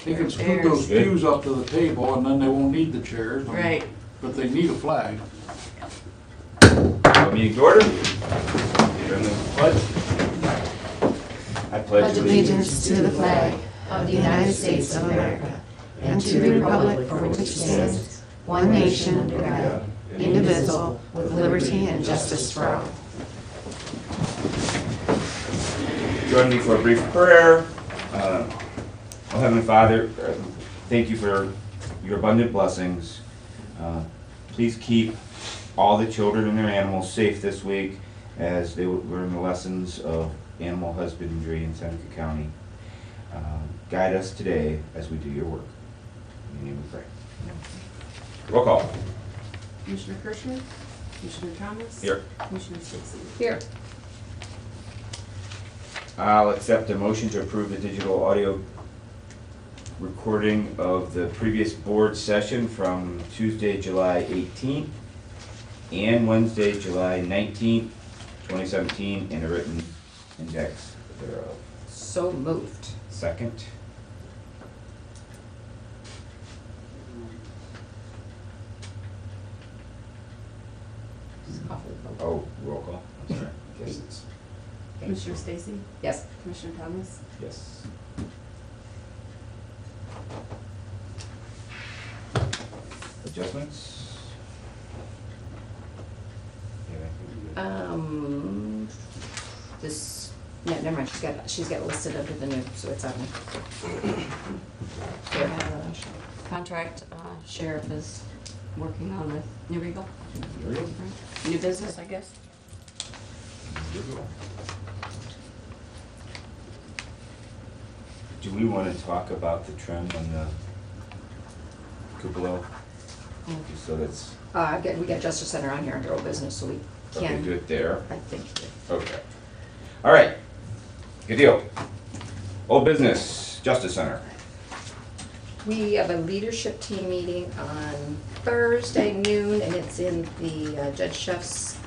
They can scoot those pews up to the table and then they won't need the chairs. Right. But they need a flag. Meeting to order. During the pledge. I pledge allegiance to the flag of the United States of America and to the republic for which it stands, one nation under God, indivisible, with liberty and justice for all. Join me for a brief prayer. Oh Heavenly Father, thank you for your abundant blessings. Please keep all the children and their animals safe this week as they learn the lessons of animal husbandry in Seneca County. Guide us today as we do your work. In your name we pray. Roll call. Commissioner Kirschner, Commissioner Thomas. Here. Commissioner Stacy. Here. I'll accept a motion to approve the digital audio recording of the previous board session from Tuesday, July 18th and Wednesday, July 19th, 2017, and a written index thereof. So moved. Second. Oh, roll call. I'm sorry. Yes, it's, Commissioner Stacy. Yes. Commissioner Thomas. yes. Adjustments? This, no, never mind, she's got it listed under the new, so it's on there. Contract sheriff is working on with New Regal. Really? New business, I guess. Do we want to talk about the trim on the cupola? Just so that's, We got Justice Center on here under old business, so we okay, can, do it there. I think. Okay. All right. Good deal. Old business, Justice Center. We have a leadership team meeting on Thursday noon, and it's in the Judge Chef's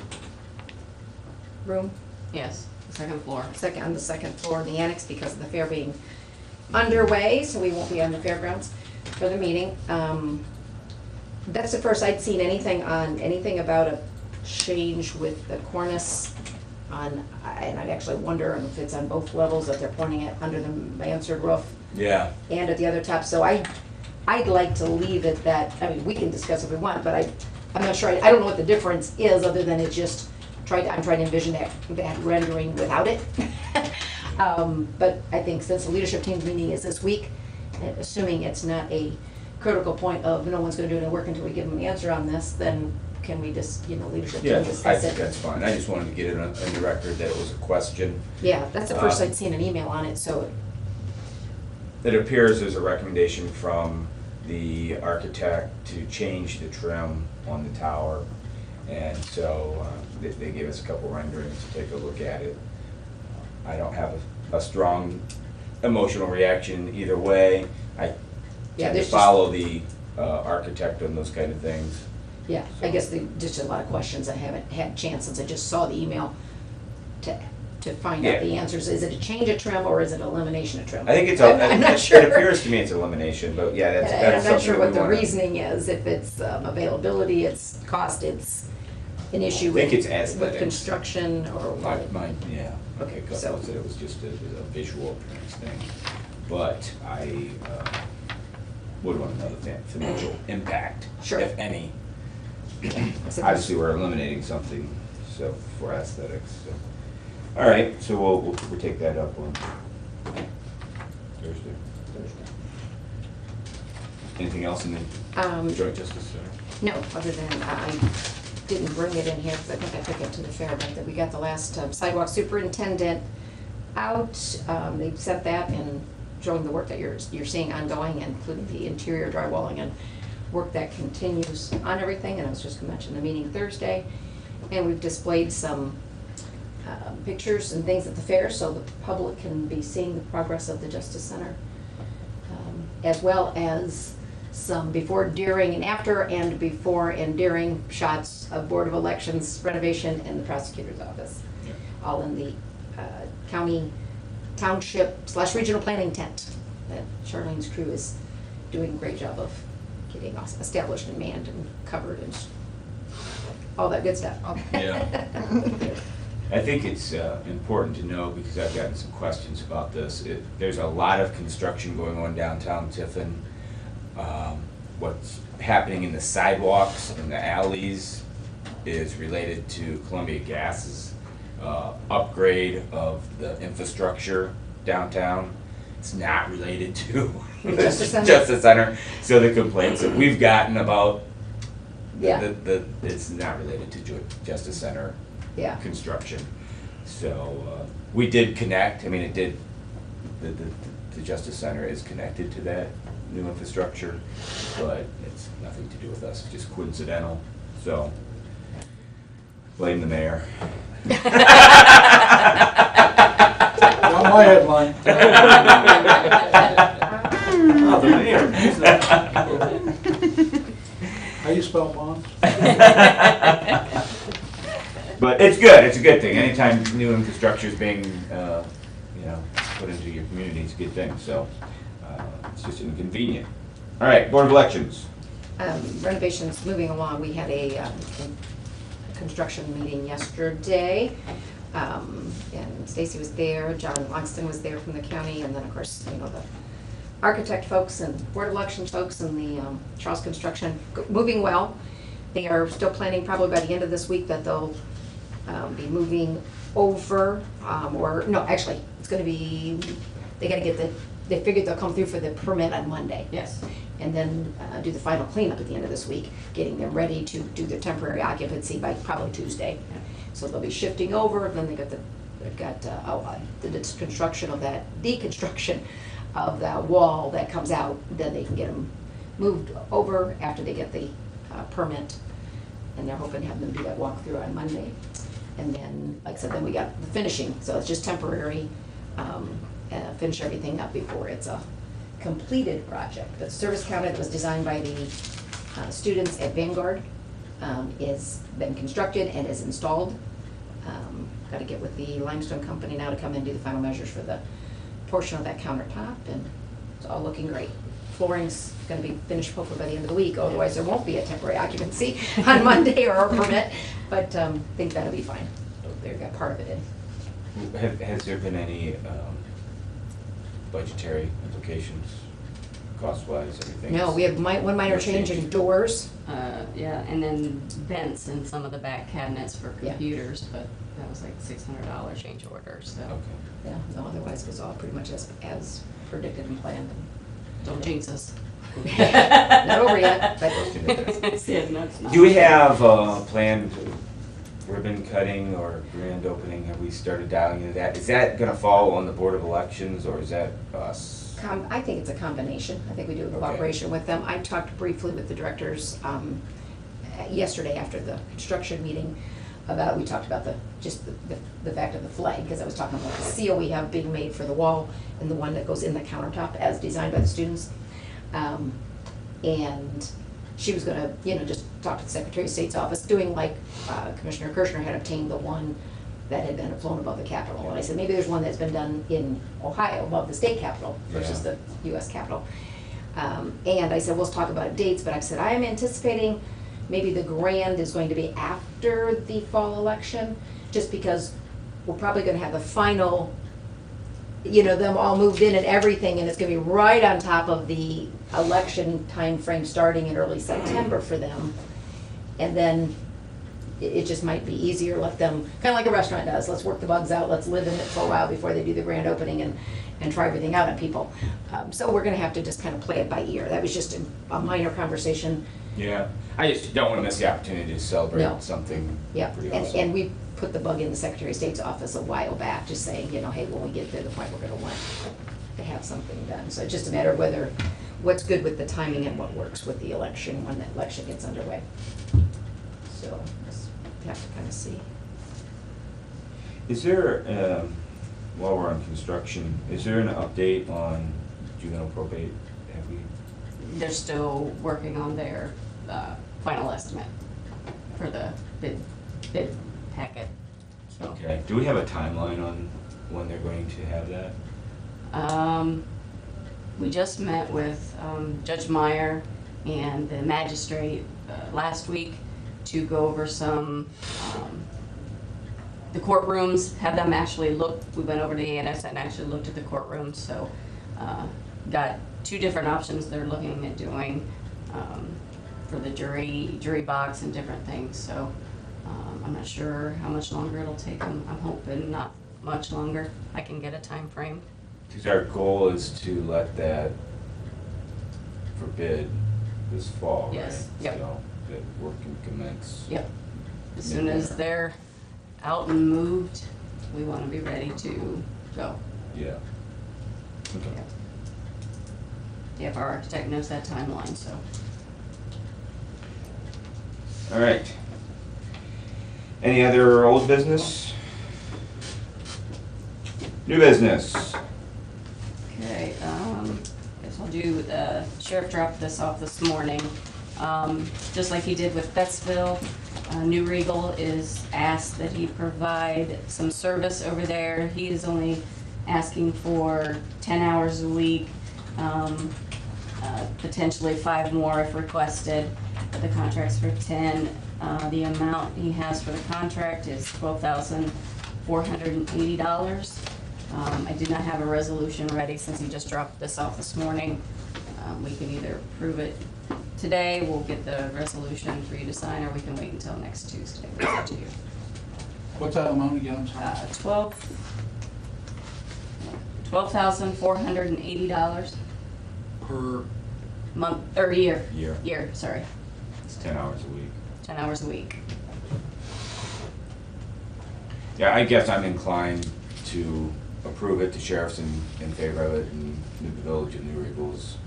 room, Yes, the second floor. on the second floor of the annex, because of the fair being underway, so we won't be on the fairgrounds for the meeting. That's the first I'd seen anything about a change with the cornice on, and I'd actually wonder if it's on both levels that they're pointing at under the mansard roof Yeah. and at the other top. So I'd like to leave it that, I mean, we can discuss if we want, but I'm not sure, I don't know what the difference is, other than it just, I'm trying to envision that rendering without it. But I think since the leadership team meeting is this week, assuming it's not a critical point of no one's gonna do any work until we give them the answer on this, then can we just, leadership Yeah, team I discuss think it? that's fine. I just wanted to get it on the record that it was a question. Yeah, that's the first I'd seen an email on it, so, It appears there's a recommendation from the architect to change the trim on the tower. And so they gave us a couple renderings to take a look at it. I don't have a strong emotional reaction either way. I Yeah, tend to there's just- follow the architect on those kind of things. yeah, I guess just a lot of questions I haven't had chance since I just saw the email to find out the Yeah. answers. Is it a change of trim or is it elimination of trim? I think it's, I'm not sure. it appears to me it's elimination, but yeah, And that's I'm not something sure that what we the wanna- reasoning is, if it's availability, it's cost, it's an issue I think with it's aesthetics. construction or what. Yeah, okay, because So- it was just a visual appearance thing. But I would want to know the financial impact, Sure. if any. So- Obviously, we're eliminating something, so, for aesthetics, so. All right, so we'll take that up on Thursday. Anything else in the Joint Justice Center? No, other than I didn't bring it in here because I think I took it to the fair, but that we got the last sidewalk superintendent out. They sent that and showing the work that you're seeing ongoing, including the interior drywalling and work that continues on everything. And I was just going to mention the meeting Thursday. And we've displayed some pictures and things at the fair so the public can be seeing the progress of the Justice Center, as well as some before, during, and after, and before and during shots of Board of Elections renovation in the prosecutor's office, all in the county township / regional planning tent. that Charlene's crew is doing a great job of getting us established and manned and covered and all that good stuff. Yeah. I think it's important to know, because I've gotten some questions about this. There's a lot of construction going on downtown Tiffin. What's happening in the sidewalks and the alleys is related to Columbia Gas's upgrade of the infrastructure downtown. It's not related to The Justice Center? Justice Center. So the complaints that we've gotten about Yeah. it's not related to Justice Center Yeah. construction. So we did connect. I mean, it did. The Justice Center is connected to that new infrastructure, but it's nothing to do with us. It's just coincidental. So blame the mayor. Not my headline. Oh, the mayor. How you spell bonds? But it's good. It's a good thing. Anytime new infrastructure is being, put into your community, it's a good thing. So it's just inconvenient. All right, Board of Elections. Renovations moving along. We had a construction meeting yesterday. And Stacy was there, John Langston was there from the county, and then of course, the architect folks and Board of Elections folks and the Charles Construction, moving well. They are still planning probably by the end of this week that they'll be moving over, actually, it's gonna be, they figured they'll come through for the permit on Monday. Yes. And then do the final cleanup at the end of this week, getting them ready to do their temporary occupancy by probably Tuesday. So they'll be shifting over, then they've got the deconstruction of the wall that comes out, then they can get them moved over after they get the permit. And they're hoping to have them do that walkthrough on Monday. And then, like I said, then we got the finishing, so it's just temporary, finish everything up before it's a completed project. The service counter that was designed by the students at Vanguard is been constructed and is installed. Got to get with the limestone company now to come in and do the final measures for the portion of that countertop, and it's all looking great. Flooring's going to be finished hopefully by the end of the week, otherwise there won't be a temporary occupancy on Monday or a permit, but I think that'll be fine. They've got part of it in. Has there been any budgetary implications, cost-wise, everything? No, we have one minor change in doors. Yeah, and then vents in some of the back cabinets for Yeah. computers, but that was like $600 change order, so Okay. Yeah, no, otherwise it was all pretty much as predicted and planned. don't jinx us. Not over yet, but Yeah, no, it's not. Do we have planned ribbon cutting or grand opening? Have we started dialing into that? Is that gonna fall on the Board of Elections, or is that us? I think it's a combination. I think we do a cooperation with them. I talked briefly with the directors yesterday after the construction meeting we talked about the fact of the flag, because I was talking about the seal we have being made for the wall and the one that goes in the countertop as designed by the students. And she was gonna, just talk to the Secretary of State's office, doing like Commissioner Kirshner had obtained the one that had been flown above the Capitol. And I said, maybe there's one that's been done in Ohio above the state capitol versus the US Capitol. And I said, we'll talk about dates, but I said, I am anticipating maybe the grand is going to be after the fall election, just because we're probably gonna have the final, them all moved in and everything, and it's gonna be right on top of the election time frame starting in early September for them. And then it just might be easier, let them, kinda like a restaurant does, let's work the bugs out, let's live in it for a while before they do the grand opening and try everything out on people. So we're gonna have to just kind of play it by ear. That was just a minor conversation. Yeah, I just don't wanna miss the opportunity to celebrate No. something Yeah, pretty and awesome. we put the bug in the Secretary of State's office a while back, just saying, hey, when we get to the point, we're gonna want to have something done. So it's just a matter of what's good with the timing and what works with the election when the election gets underway. So, just have to kind of see. Is there, while we're on construction, is there an update on juvenile probate? Have we? They're still working on their final estimate for the bid packet. So, Okay, do we have a timeline on when they're going to have that? We just met with Judge Meyer and the magistrate last week to go over some, the courtrooms, have them actually look. We went over to the annex and actually looked at the courtrooms, so got 2 different options they're looking at doing for the jury box and different things. So I'm not sure how much longer it'll take them. I'm hoping not much longer. I can get a time frame. Because our goal is to let that for bid this fall, right? Yes, yep. So that work can commence. Yep. As soon as they're out and moved, we want to be ready to go. Yeah. Okay. Yep. Yep, our architect knows that timeline, so. All right. Any other old business? New business? Okay, guess I'll do, Sheriff dropped this off this morning. Just like he did with Bettsville, New Regal is asked that he provide some service over there. He is only asking for 10 hours a week, potentially 5 more if requested, but the contract's for 10. The amount he has for the contract is $12,480. I did not have a resolution ready since he just dropped this off this morning. We can either approve it today, we'll get the resolution for you to sign, or we can wait until next Tuesday. It's up to you. What's that amount again? I'm sorry. $12,480 Per, month, or year. Year. Year, sorry, It's 10 hours a week. 10 hours a week. Yeah, I guess I'm inclined to approve it. The sheriff's in favor of it, and the village of New Regal's.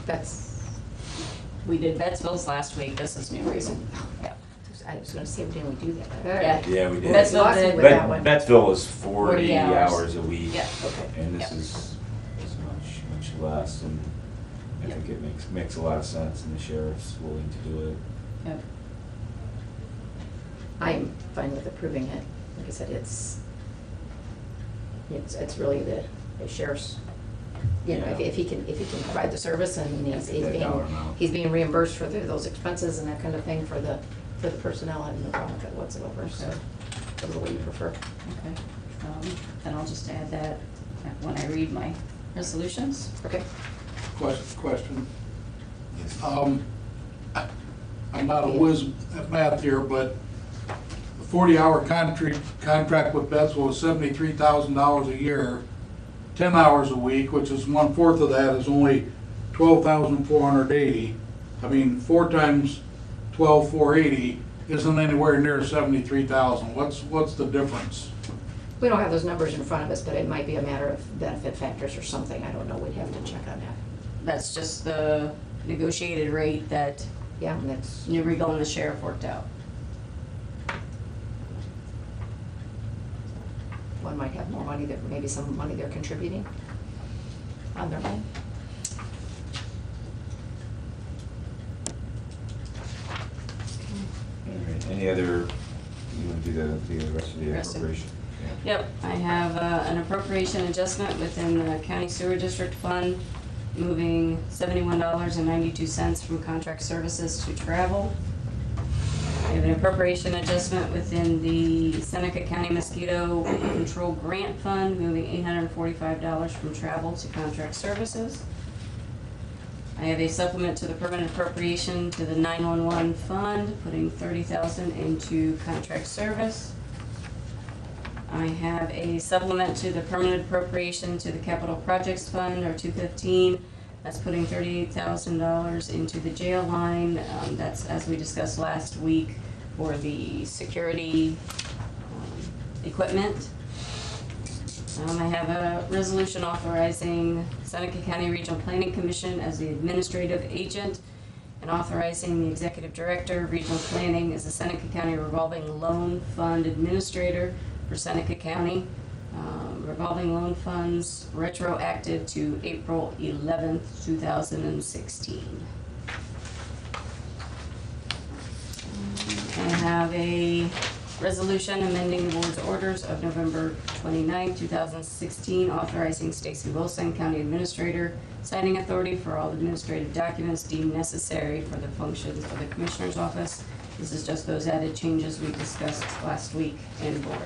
That's, We did Bettsville's last week, this is New Regal. Yeah. I was gonna say, didn't we do that? Yeah. Yeah, we did. Bettsville Lost me did. with that one. Bettsville was 40 40 hours. hours a week. Yeah. Okay. And this Yep. is much less, and I Yep. think it makes a lot of sense, and the sheriff's willing to do it. Yep. I'm fine with approving it. Like I said, it's really the sheriff's, you know, Yeah. if he can provide the service and Yeah, that dollar amount. he's being reimbursed for those expenses and that kind of thing for the personnel, I have no problem with that whatsoever, so whatever way you prefer. Okay, then I'll just add that when I read my resolutions. Okay. question. Yes. I'm not a whiz at math here, but the 40-hour contract with Bettsville was $73,000 a year. 10 hours a week, which is 1/4 of that, is only 12,480. I mean, 4 times 12,480 isn't anywhere near 73,000. What's the difference? We don't have those numbers in front of us, but it might be a matter of benefit factors or something. I don't know. We'd have to check on that. That's just the negotiated rate that Yeah, and that's, New Regal and the sheriff worked out. one might have more money, maybe some money they're contributing on their own. All right. Any other, you want to do the rest of the Rest of- appropriation? Yep, I have an appropriation adjustment within the county sewer district fund, moving $71.92 from contract services to travel. I have an appropriation adjustment within the Seneca County Mosquito Control Grant Fund, moving $845 from travel to contract services. I have a supplement to the permanent appropriation to the 911 fund, putting $30,000 into contract service. I have a supplement to the permanent appropriation to the capital projects fund, or 215. That's putting $38,000 into the jail line. That's, as we discussed last week, for the security equipment. I have a resolution authorizing Seneca County Regional Planning Commission as the administrative agent and authorizing the executive director of regional planning as the Seneca County Revolving Loan Fund Administrator for Seneca County. Revolving loan funds retroactive to April 11th, 2016. I have a Resolution amending the board's orders of November 29, 2016, authorizing Stacy Wilson, County Administrator, signing authority for all administrative documents deemed necessary for the functions of the Commissioner's Office. This is just those added changes we discussed last week in board.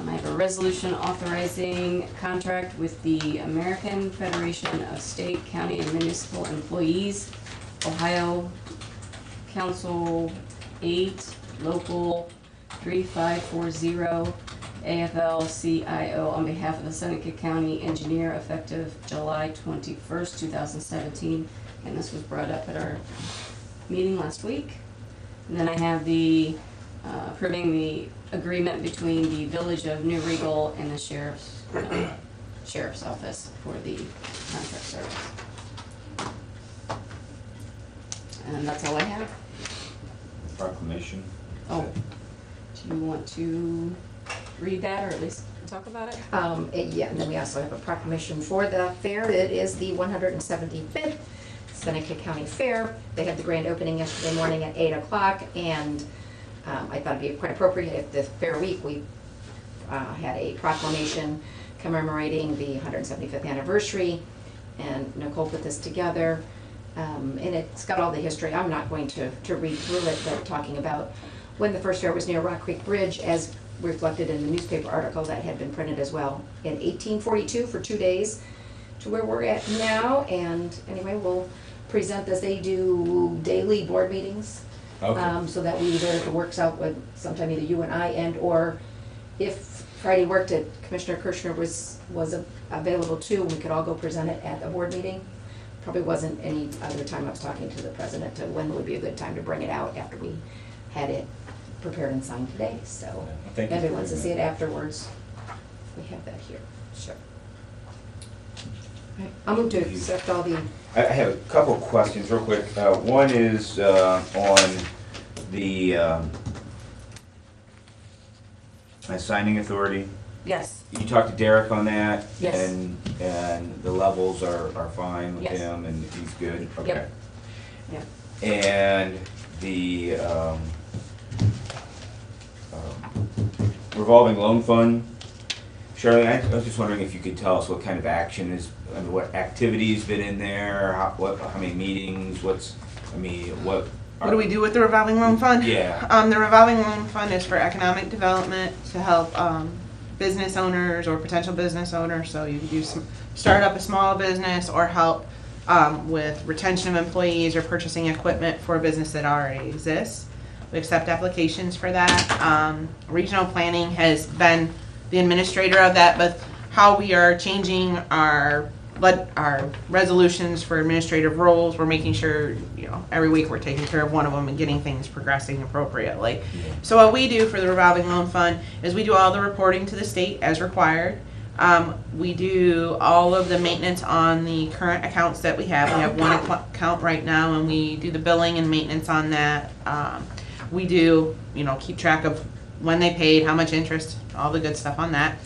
I have a resolution authorizing contract with the American Federation of State, County, and Municipal Employees, Ohio Council 8, Local 3540, AFL-CIO, on behalf of the Seneca County Engineer, effective July 21st, 2017. And this was brought up at our meeting last week. And then I have the approving the agreement between the Village of New Regal and the Sheriff's Office for the contract service. And that's all I have. Proclamation. Oh, do you want to read that, or at least talk about it? Yeah, and then we also have a proclamation for the fair. It is the 175th Seneca County Fair. They had the grand opening yesterday morning at 8 o'clock, and I thought it'd be quite appropriate if the fair week we had a proclamation commemorating the 175th anniversary, and Nicole put this together. And it's got all the history. I'm not going to read through it, but talking about when the first fair was near Rock Creek Bridge, as reflected in the newspaper article that had been printed as well, in 1842 for 2 days to where we're at now. And anyway, we'll present as they do daily board meetings. Okay. So that we either, if it works out with sometime either you and I, and or if Friday worked, it, Commissioner Kirschner was available too, and we could all go present it at the board meeting. Probably wasn't any other time I was talking to the president to when would be a good time to bring it out after we had it prepared and signed today. So Thank you. everyone wants to see it afterwards. We have that here. Sure. All right. I'll move to accept all the. I have a couple of questions real quick. One is on the signing authority. Yes. You talked to Derek on that? Yes. And the levels are fine with Yes. him and he's good? Yep. Okay. Yeah. And the revolving loan fund, Charlene, I was just wondering if you could tell us what kind of action is, I mean, what activity's been in there, how many meetings, what? What do we do with the revolving loan fund? Yeah. The revolving loan fund is for economic development to help business owners or potential business owners. So you can do start up a small business or help with retention of employees or purchasing equipment for a business that already exists. We accept applications for that. Regional planning has been the administrator of that, but how we are changing our resolutions for administrative roles, we're making sure, every week we're taking care of one of them and getting things progressing appropriately. So what we do for the revolving loan fund is we do all the reporting to the state as required. We do all of the maintenance on the current accounts that we have. We have one account right now, and we do the billing and maintenance on that. We do, keep track of when they paid, how much interest, all the good stuff on that.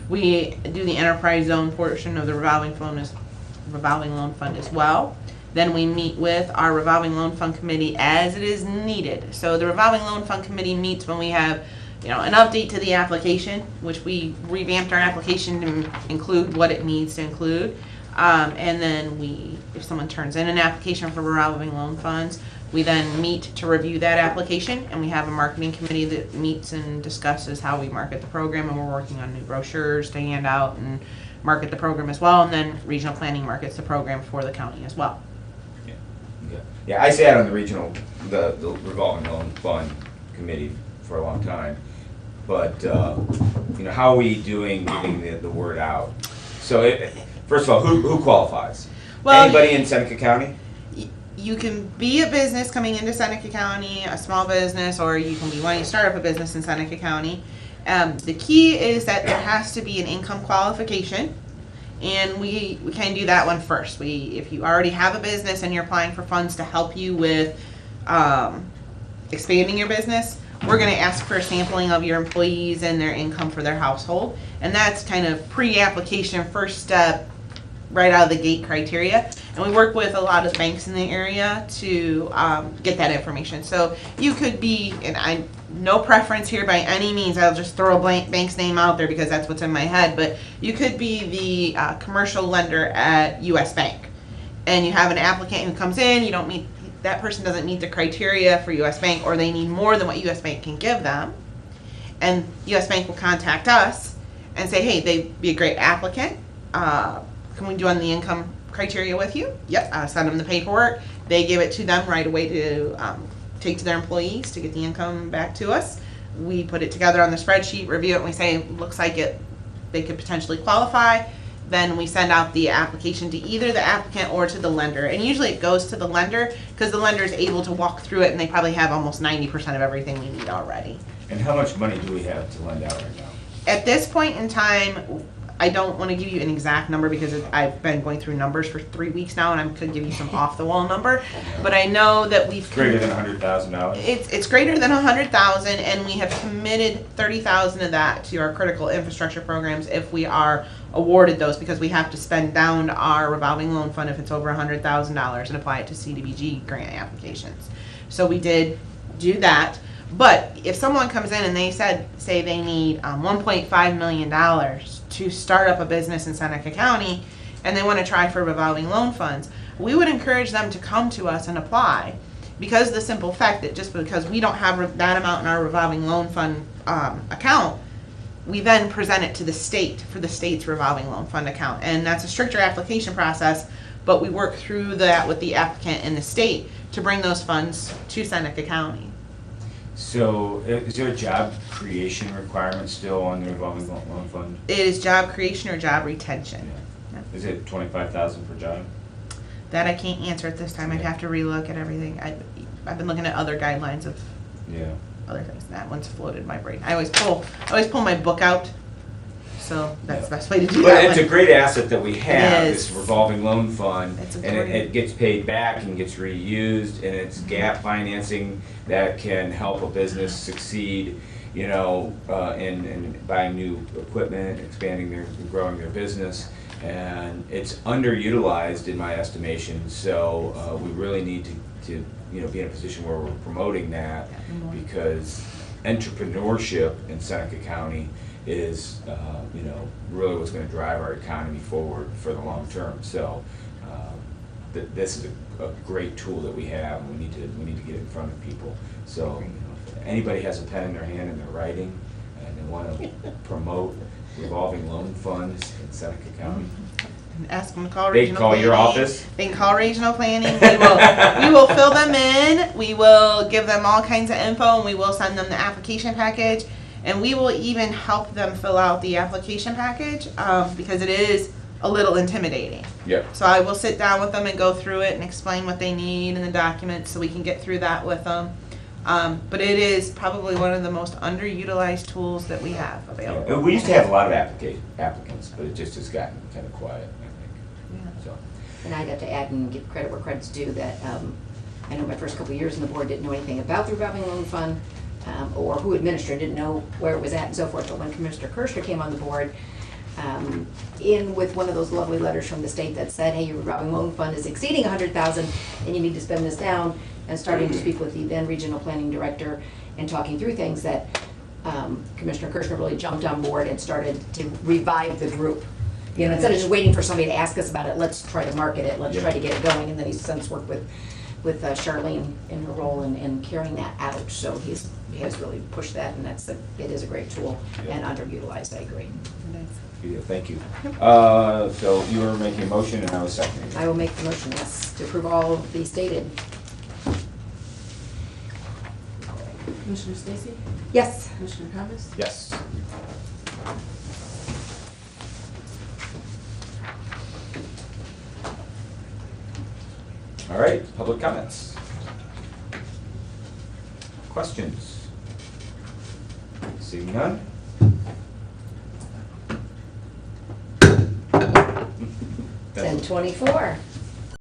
We do the enterprise zone portion of the revolving loan fund as well. Then we meet with our revolving loan fund committee as it is needed. So the revolving loan fund committee meets when we have, an update to the application, which we revamped our application to include what it needs to include. And then if someone turns in an application for revolving loan funds, we then meet to review that application, and we have a marketing committee that meets and discusses how we market the program, and we're working on new brochures to hand out and market the program as well, and then regional planning markets the program for the county as well. Yeah, I sat on the the revolving loan fund committee for a long time, but how are we doing getting the word out? So first of all, who qualifies? Well, anybody in Seneca County? You can be a business coming into Seneca County, a small business, or you can be wanting to start up a business in Seneca County. The key is that there has to be an income qualification, and we can do that one first. If you already have a business and you're applying for funds to help you with expanding your business, we're going to ask for a sampling of your employees and their income for their household, and that's kind of pre-application, first step right out of the gate criteria. And we work with a lot of banks in the area to get that information. So you could be, and I no preference here by any means, I'll just throw a bank's name out there because that's what's in my head, but you could be the commercial lender at US Bank. And you have an applicant who comes in, you don't meet, that person doesn't meet the criteria for US Bank, or they need more than what US Bank can give them. And US Bank will contact us and say, hey, they'd be a great applicant. Can we do on the income criteria with you? Yep, send them the paperwork. They give it to them right away to take to their employees to get the income back to us. We put it together on the spreadsheet, review it, and we say, looks like they could potentially qualify. Then we send out the application to either the applicant or to the lender. And usually it goes to the lender because the lender is able to walk through it and they probably have almost 90% of everything we need already. And how much money do we have to lend out right now? At this point in time, I don't want to give you an exact number because I've been going through numbers for 3 weeks now and I could give you some off the wall number. But I know that we've Greater than $100,000? It's greater than 100,000, and we have committed 30,000 of that to our critical infrastructure programs if we are awarded those, because we have to spend down our revolving loan fund if it's over $100,000 and apply it to CDBG grant applications. So we did do that. But if someone comes in and they say they need $1.5 million to start up a business in Seneca County and they want to try for revolving loan funds, we would encourage them to come to us and apply, because of the simple fact that just because we don't have that amount in our revolving loan fund account, we then present it to the state for the state's revolving loan fund account. And that's a stricter application process, but we work through that with the applicant and the state to bring those funds to Seneca County. So is there a job creation requirement still on the revolving loan fund? It is job creation or job retention. Yeah. Is it $25,000 per job? That I can't answer at this time. I'd have to relook at everything. I've been looking at other guidelines of other things. That one's floated in my brain. I always pull my book out. So that's the best way to do but that. It's a great asset that we have, It this is. revolving loan fund, It's a and great- it gets paid back and gets reused, and it's gap financing that can help a business succeed, you know, in buying new equipment, growing their business, and it's underutilized in my estimation. So we really need to you know, be in a position where we're promoting that, because entrepreneurship in Seneca County is, you know, really what's going to drive our economy forward for the long term. So this is a great tool that we have, and we need to get it in front of people. So you know, if anybody has a pen in their hand and they're writing and they want to promote revolving loan funds in Seneca County, Ask them to call they regional call planning. your office. They can call regional planning. We will fill them in. We will give them all kinds of info, and we will send them the application package. And we will even help them fill out the application package because it is a little intimidating. Yep. So I will sit down with them and go through it and explain what they need in the documents so we can get through that with them. But it is probably one of the most underutilized tools that we have available. Yeah. We used to have a lot of applicants, but it just has gotten kind of quiet, I think. Yeah. So. And I'd have to add and give credit where credit's due that I know my first couple of years on the board didn't know anything about the revolving loan fund or who administered, didn't know where it was at and so forth. But when Commissioner Kirschner came on the board, in with one of those lovely letters from the state that said, hey, your revolving loan fund is exceeding $100,000 and you need to spend this down, and starting to speak with the then regional planning director and talking through things, that Commissioner Kirschner really jumped on board and started to revive the group. You know, instead of just waiting for somebody to ask us about it, let's try to market it, let's try to get it going. And then he's since worked with Charlene in her role in carrying that out. So he has really pushed that, and it is a great tool and underutilized, I agree. Yeah, thank you. So you were making a motion and I was seconding it. I will make the motion, yes, to approve all of the stated. Commissioner Stacy? Yes. Commissioner Thomas? Yes. All right, public comments. Questions? Seeing none? That's- 10:24.